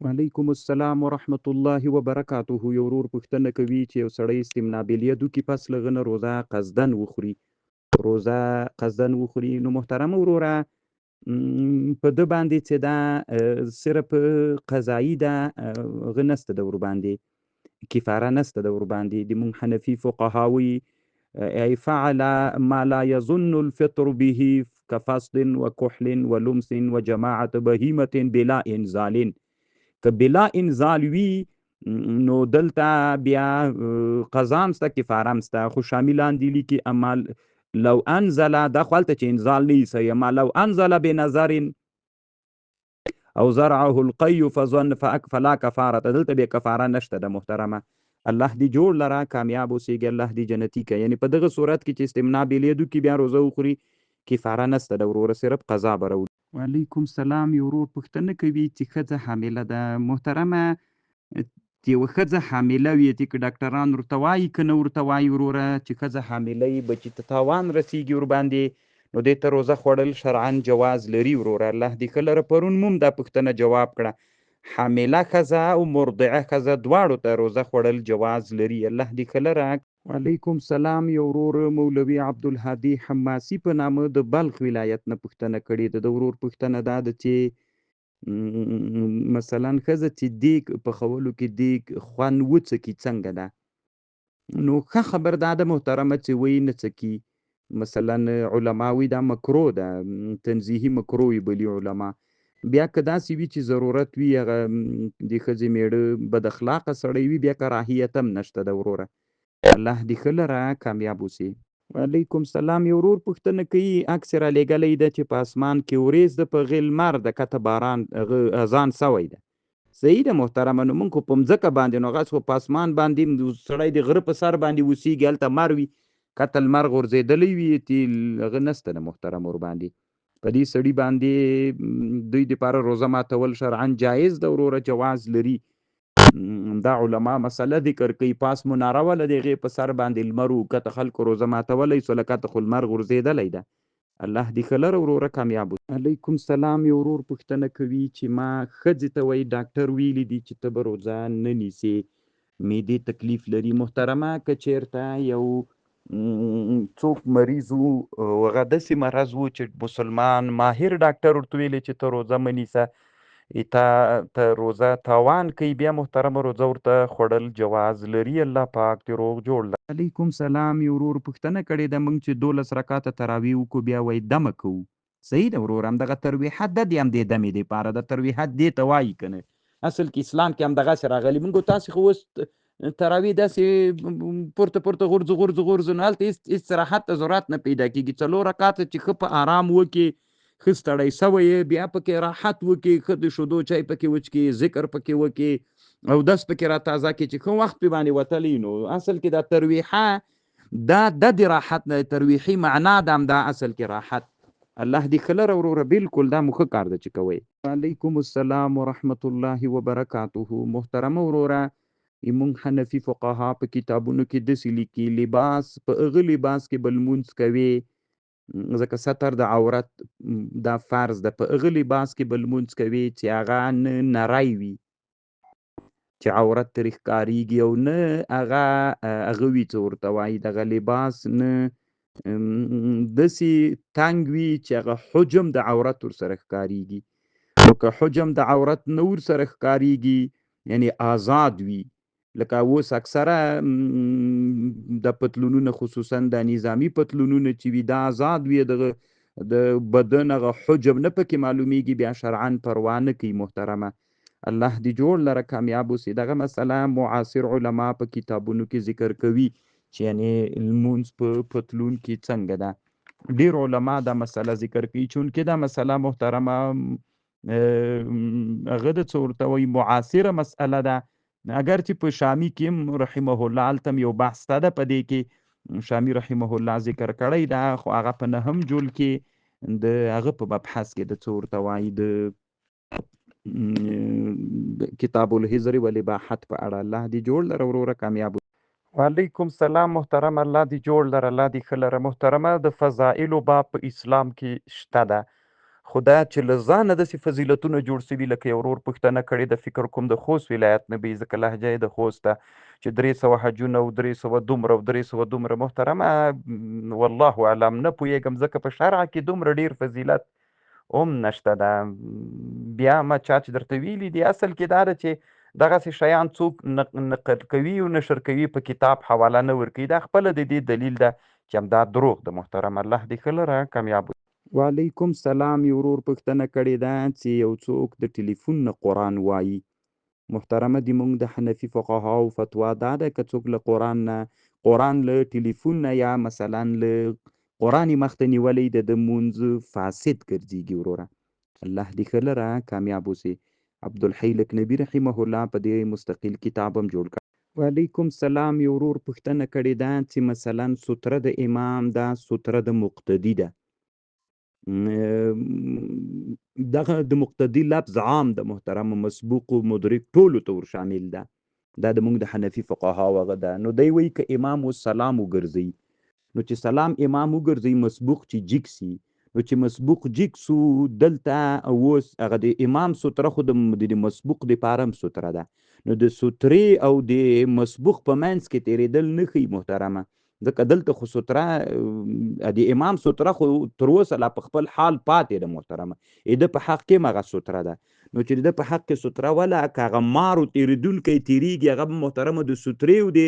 وعلیکم السلام ورحمت الله وبرکاته. یو ورور پوښتنه کوي چې یو سړی استمنابلیه دوکي پس له غنه روزه قصدن وخوري. نو محترم وروره، په ده باندې چې دا صرف قضایی ده، هغه نسته د ورباندې کفاره نسته د ورباندې. د مونږ حنفي فقها وایي ای فعل ما لا يظن الفطر به كفصد وكحل ولمس وجماعة بهيمة بلا انزال. که بلا انزال وي نو دلته بیا قضا هم سته، کفاره هم سته، خو شاملان دي لیکي اما لو انزل، دا خو هلته چې انزال نه وي صحیح، اما لو انزل بنظر او زرعه القی فلا کفاره، دلته بیا کفاره نشته ده محترمه. الله دې جوړ لره، کامیاب اوسېږي، الله دې جنتي کوي. یعنی په دغه صورت کې چې استمنا بلیدو کې بیا روزه وخوري، کفاره نسته ده وروره، صرف قضا به راوړي. وعلیکم سلام. یو ورور پوښتنه کوي چې ښځه حامله ده. محترمه، چې یوه ښځه حامله وي، چې که ډاکټران ورته وایي که نه ورته وایي وروره چې ښځه حامله وي، بچي ته تاوان رسیږي ورباندې، نو دې ته روزه خوړل شرعا جواز لري وروره. الله دې ښه لره. پرون مو هم دا پوښتنه جواب کړه، حامله ښځه او مرضعه ښځه دواړو ته روزه خوړل جواز لري. الله دې ښه لره. وعلیکم سلام. یو ورور مولوي عبدالهادي حماسي په نامه د بلخ ولایت نه پوښتنه کړې ده. د ورور پوښتنه دا ده چې مثلا ښځه چې دیګ پخولو کې دیګ خوند وڅکي څنګه ده؟ نو ښه خبر دا ده محترمه چې وی نه څکي. مثلا علما وی دا مکرو ده، تنزیهي مکرو وی بلی علما. بیا که داسې وي چې ضرورت وي، هغه د ښځې میړه بد اخلاقه سړی وي، بیا کراهیت هم نشته ده وروره. الله دې ښه لره، کامیاب اوسې. وعلیکم سلام. یو ورور پوښتنه کوي، عکس رالیږلی ده چې په اسمان کې وریځ ده، په غیل لمر ده، کته باران اذان سوی ده. صحیح ده محترمه. نو مونږ خو په مځکه باندې، نو هغه خو په اسمان باندې سړی د غره په سر باندې اوسېږي، هلته مر وي، کته لمر غورځېدلی وي، هغه نسته ده محترم ورباندې. په دې سړي باندې دوی دپاره روزه ماتول شرعا جایز ده وروره، جواز لري. دا علما مسله ذکر کوي، پاس مناره وله د هغې په سر باندې لمر و، کته خلکو روزه ماتولی سوله، کته خو لمر غورځېدلی ده. الله دې ښه لره وروره، کامیاب اوسه. علیکم سلام. یو ورور پوښتنه کوي چې ما ښځې ته وایي ډاکټر ویلي دي چې ته به روزه نه نیسې، معدې تکلیف لري. محترمه، که چېرته یو څوک مریض و، هغه داسې مرض و چې مسلمان ماهر ډاکټر ورته ویلی چې ته روزه مه نیسه، ته روزه تاوان کوي، بیا محترمه روزه ورته خوړل جواز لري. الله پاک دې روغ جوړ لري. علیکم سلام. یو ورور پوښتنه کړې ده، موږ چې 12 رکعاته تراویح وکړو بیا وایي دمه کوو. صحیح ده وروره، همدغه ترویحت ده، د همدې دمې دپاره د ترویحت دې ته وایي که نه. اصل کې اسلام کې همدغسې راغلي. موږ تاسې خو اوس تراویح داسې پورته غورځو نو هلته هېڅ استراحت ته ضرورت نه پیدا کېږي. 4 رکعاته چې ښه په آرام وکړې، ښه ستړی سوی یې، بیا پکې راحت وکړي، ښه د شیدو چای پکې وڅکي، ذکر پکې وکړي، اودس پکې را تازه کړي، چې ښه وخت پې باندې وتلی. نو اصل کې دا ترویحه دا د راحت نه، ترویحي معنا دا همدا اصل کې راحت. الله دې ښه لره وروره، بالکل دا مو ښه کار ده چې کوئ. وعلیکم السلام ورحمت الله وبرکاته. محترمه وروره، موږ حنفي فقها په کتابونو کې داسې لیکي، لباس په هغه لباس کې به لمونځ کوې، ځکه ستر د عورت دا فرض ده، په هغه لباس کې به لمونځ کوي چې هغه نه نری وي، چې عورت ترې ښکارېږي، او نه هغه وي څه ورته وایي، دغه لباس نه داسې تنګ وي چې هغه حجم د عورت ورسره ښکارېږي. نو که حجم د عورت نه ورسره ښکارېږي، یعنی آزاد وي، لکه اوس اکثره د پتلونونه، خصوصا د نظامي پتلونونه چې وي، دا آزاد وي، دغه د بدن هغه حجم نه پکې معلومیږي، بیا شرعا پروا نه کوي. محترمه، الله دې جوړ لره، کامیاب اوسې. دغه مسله معاصر علما په کتابونو کې ذکر کوي چې یعنی لمونځ په پتلون کې څنګه ده. ډېر علما دا مسله ذکر کوي، چونکې دا مسله محترمه هغه د څه ورته وایي معاصره مسأله ده. اگر چې په شامی کې هم رحمه الله هلته هم یو بحث ته ده، په دې کې شامی رحمه الله ذکر کړی ده، خو هغه په 9 جلد کې د هغه په مبحث کې د څه ورته وایي د کتاب الحجر والاباحت په اړه. الله دې جوړ لره وروره، کامیاب. وعلیکم سلام محترم، الله دې جوړ لره، الله دې ښه لره. محترمه، د فضائلو باب په اسلام کې شته ده، خو دا چې له ځانه داسې فضیلتونه جوړ سوي لکه یو ورور پوښتنه کړې ده فکر کوم د خوست ولایت نه به ځکه لهجه یې د خوست ده چې 300 حجونه او 300 دومره او 300 دومره محترمه والله اعلم نه پوهېږم ځکه په شرع کې دومره ډیر فضیلت هم نشته ده بیا ما چا چې درته ویلي دي اصل کې دا ده چې دغسې شیان څوک نقل کوي او نشر کوي په کتاب حواله نه ورکوي دا خپله د دې دلیل ده چې همدا دروغ د محترم الله دې ښه لره کامیاب وعلیکم سلام یو ورور پوښتنه کړې ده چې یو څوک د ټلیفون نه قرآن وایي محترمه د موږ د حنفي فقهاو فتوا دا ده که څوک له قرآن له ټلیفون نه یا مثلا له قرآن یې مخته نیولی د مونځ فاسد ګرځېږي وروره الله دې ښه لره کامیاب اوسې عبدالحی لکنبي رحمه الله په دې مستقل کتاب هم جوړ کړ وعلیکم سلام یو ورور پوښتنه کړې ده چې مثلا ستره د امام ده ستره د مقتدي ده دغه د مقتدي لفظ عام د محترم مسبوق و مدرک ټولو ته ور شامل ده دا د موږ د حنفي فقهاو هغه ده نو دی وایي که امام اوس سلام وګرځوي نو چې سلام امام وګرځوي مسبوق چې جګ سي نو چې مسبوق جګ سو دلته اوس هغه د امام ستره خو د مسبوق دپاره هم ستره ده نو د سترې او د مسبوق په منځ کې تېرېدل نه ښیي محترمه ځکه دلته خو ستره د امام ستره خو تر اوسه لا په خپل حال پاتې ده محترمه د په حق کې هم هغه ستره ده نو چې د په حق کې ستره وله که هغه مارو تېرېدونکی تېرېږي هغه به محترمه د سترې او د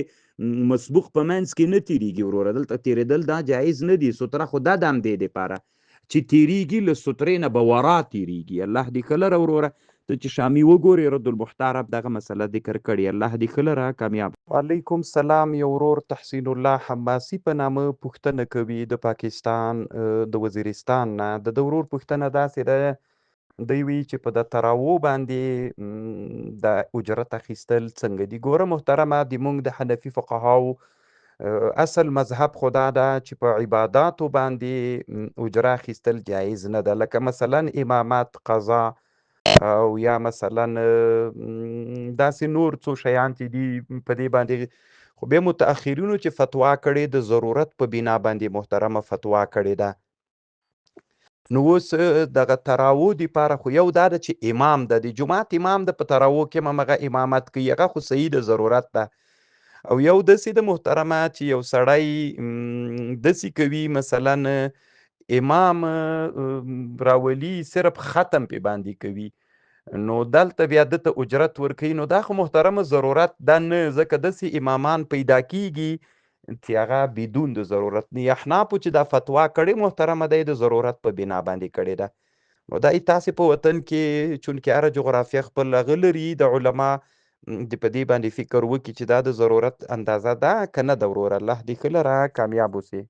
مسبوق په منځ کې نه تېرېږي وروره دلته تېرېدل دا جایز نه دي ستره خو دا د همدې دپاره چې تېرېږي له سترې نه به ورا تېرېږي الله دې ښه لره وروره ته چې شامي وګورې رد المحتارب دغه مسله ذکر کړې الله دې ښه لره کامیاب وعلیکم سلام یو ورور تحسین الله حماسي په نامه پوښتنه کوي د پاکستان د وزیرستان نه د ورور پوښتنه داسې ده دوی وی چې په د تراوو باندې د اجرت اخیستل څنګه دي ګوره محترمه د موږ د حنفي فقهاو اصل مذهب خدا ده چې په عباداتو باندې اجره اخیستل جایز نه ده لکه مثلا امامت قضا او یا مثلا داسې نور څو شیان چې دي په دې باندې خو بیا متأخرینو چې فتوا کړې د ضرورت په بنا باندې محترمه فتوا کړې ده نو اوس دغه تراوو دپاره خو یو دا ده چې امام ده د جماعت امام ده په تراوو کې هم هغه امامت کوي هغه خو صحیح د ضرورت ده او یو داسې د محترمه چې یو سړی داسې کوي مثلا امام راولي صرف ختم پې باندې کوي نو دلته بیا دته اجرت ورکوي نو دا خو محترمه ضرورت ده نه ځکه داسې امامان پیدا کیږي چې هغه بدون د ضرورت نه احنافو چې دا فتوا کړې محترمه دی د ضرورت په بنا باندې کړې ده نو دا تاسې په وطن کې چونکې هره جغرافیه خپل هغه لري د علما د په دې باندې فکر وکړي چې دا د ضرورت اندازه ده که نه ده وروره الله دې ښه لره کامیاب اوسې